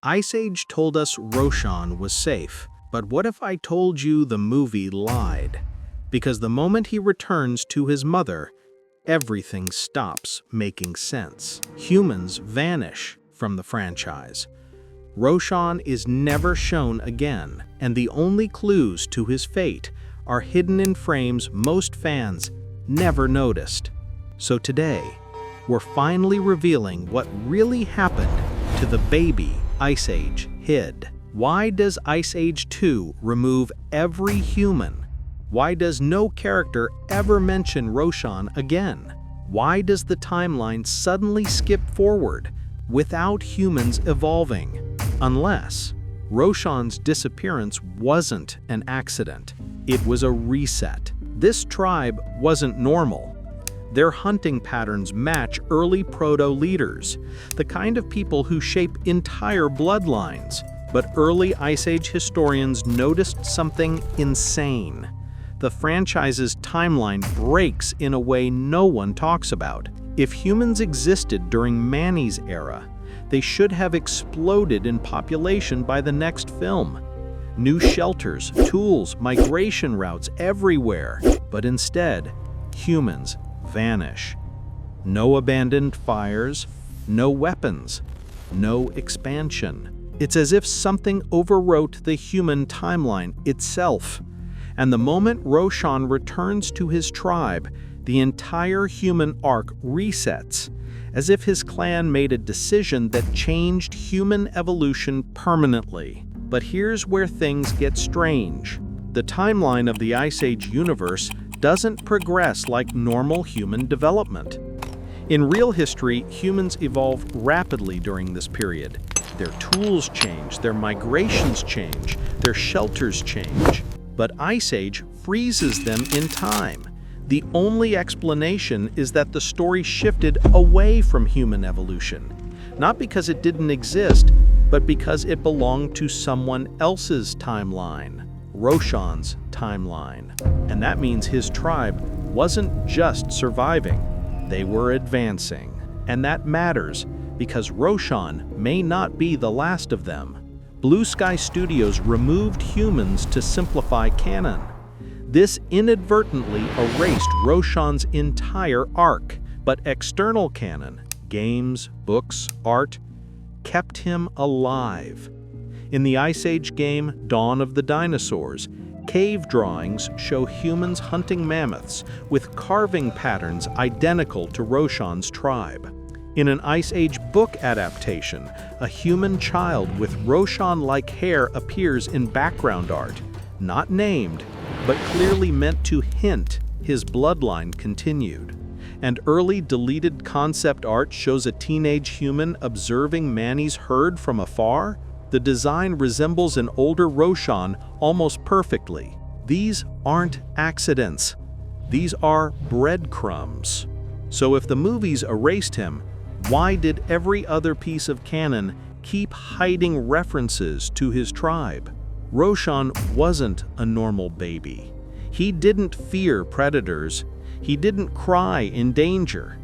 Ice Age told us Roshan was safe, but what if I told you the movie lied? Because the moment he returns to his mother, everything stops making sense. Humans vanish from the franchise. Roshan is never shown again, and the only clues to his fate are hidden in frames most fans never noticed. So today, we're finally revealing what really happened to the baby Ice Age hid. Why does Ice Age 2 remove every human? Why does no character ever mention Roshan again? Why does the timeline suddenly skip forward without humans evolving? Unless Roshan's disappearance wasn't an accident, it was a reset. This tribe wasn't normal. Their hunting patterns match early proto-leaders, the kind of people who shape entire bloodlines. But early Ice Age historians noticed something insane. The franchise's timeline breaks in a way no one talks about. If humans existed during Manny's era, they should have exploded in population by the next film. New shelters, tools, migration routes everywhere. But instead, humans vanish. No abandoned fires, no weapons, no expansion. It's as if something overwrote the human timeline itself. And the moment Roshan returns to his tribe, the entire human arc resets, as if his clan made a decision that changed human evolution permanently. But here's where things get strange. The timeline of the Ice Age universe doesn't progress like normal human development. In real history, humans evolve rapidly during this period. Their tools change, their migrations change, their shelters change. But Ice Age freezes them in time. The only explanation is that the story shifted away from human evolution, not because it didn't exist, but because it belonged to someone else's timeline, Roshan's timeline. And that means his tribe wasn't just surviving, they were advancing. And that matters because Roshan may not be the last of them. Blue Sky Studios removed humans to simplify canon. This inadvertently erased Roshan's entire arc, but external canon, games, books, art, kept him alive. In the Ice Age game Dawn of the Dinosaurs, cave drawings show humans hunting mammoths with carving patterns identical to Roshan's tribe. In an Ice Age book adaptation, a human child with Roshan-like hair appears in background art, not named, but clearly meant to hint his bloodline continued. And early deleted concept art shows a teenage human observing Manny's herd from afar. The design resembles an older Roshan almost perfectly. These aren't accidents. These are breadcrumbs. So if the movies erased him, why did every other piece of canon keep hiding references to his tribe? Roshan wasn't a normal baby. He didn't fear predators. He didn't cry in danger.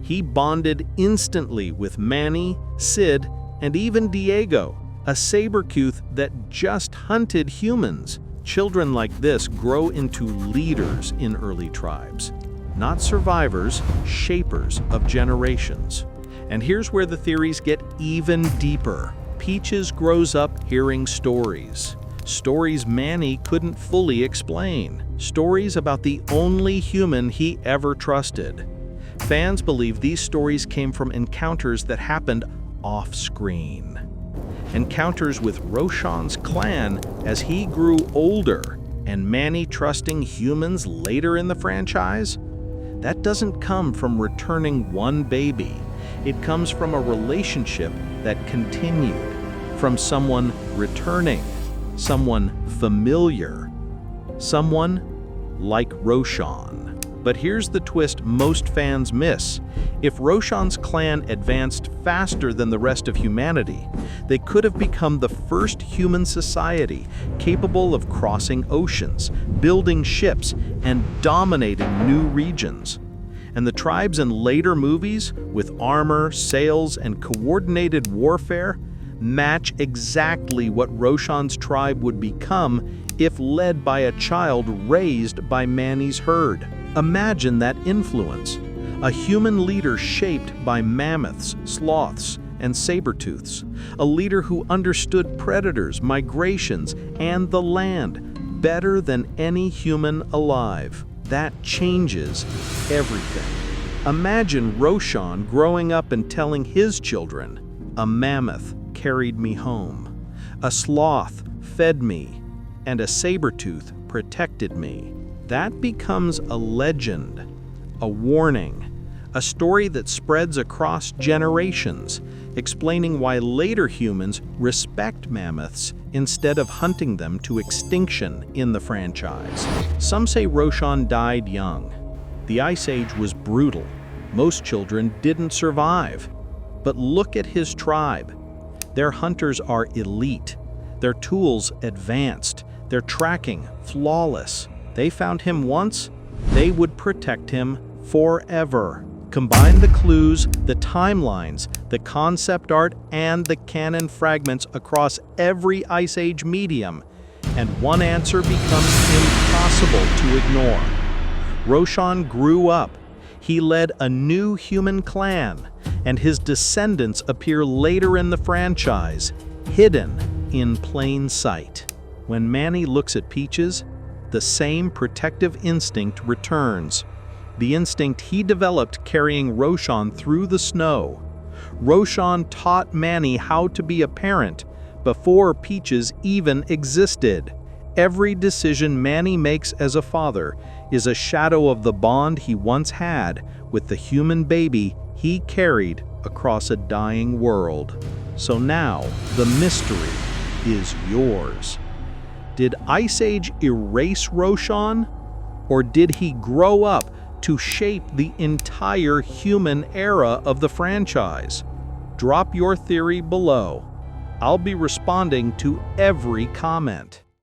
He bonded instantly with Manny, Sid, and even Diego, a saber-tooth that just hunted humans. Children like this grow into leaders in early tribes, not survivors, shapers of generations. And here's where the theories get even deeper. Peaches grows up hearing stories. Stories Manny couldn't fully explain. Stories about the only human he ever trusted. Fans believe these stories came from encounters that happened off-screen. Encounters with Roshan's clan as he grew older, and Manny trusting humans later in the franchise? That doesn't come from returning one baby. It comes from a relationship that continued, from someone returning, someone familiar, someone like Roshan. But here's the twist most fans miss. If Roshan's clan advanced faster than the rest of humanity, they could have become the first human society capable of crossing oceans, building ships, and dominating new regions. And the tribes in later movies, with armor, sails, and coordinated warfare, match exactly what Roshan's tribe would become if led by a child raised by Manny's herd. Imagine that influence. A human leader shaped by mammoths, sloths, and saber-tooths. A leader who understood predators, migrations, and the land better than any human alive. That changes everything. Imagine Roshan growing up and telling his children, "A mammoth carried me home. A sloth fed me, and a saber-tooth protected me." That becomes a legend, a warning, a story that spreads across generations, explaining why later humans respect mammoths instead of hunting them to extinction in the franchise. Some say Roshan died young. The Ice Age was brutal. Most children didn't survive. But look at his tribe. Their hunters are elite, their tools advanced, their tracking flawless. They found him once, they would protect him forever. Combine the clues, the timelines, the concept art, and the canon fragments across every Ice Age medium, and one answer becomes impossible to ignore. Roshan grew up. He led a new human clan, and his descendants appear later in the franchise, hidden in plain sight. When Manny looks at Peaches, the same protective instinct returns. The instinct he developed carrying Roshan through the snow. Roshan taught Manny how to be a parent before Peaches even existed. Every decision Manny makes as a father is a shadow of the bond he once had with the human baby he carried across a dying world. So now, the mystery is yours. Did Ice Age erase Roshan? Or did he grow up to shape the entire human era of the franchise? Drop your theory below. I'll be responding to every comment.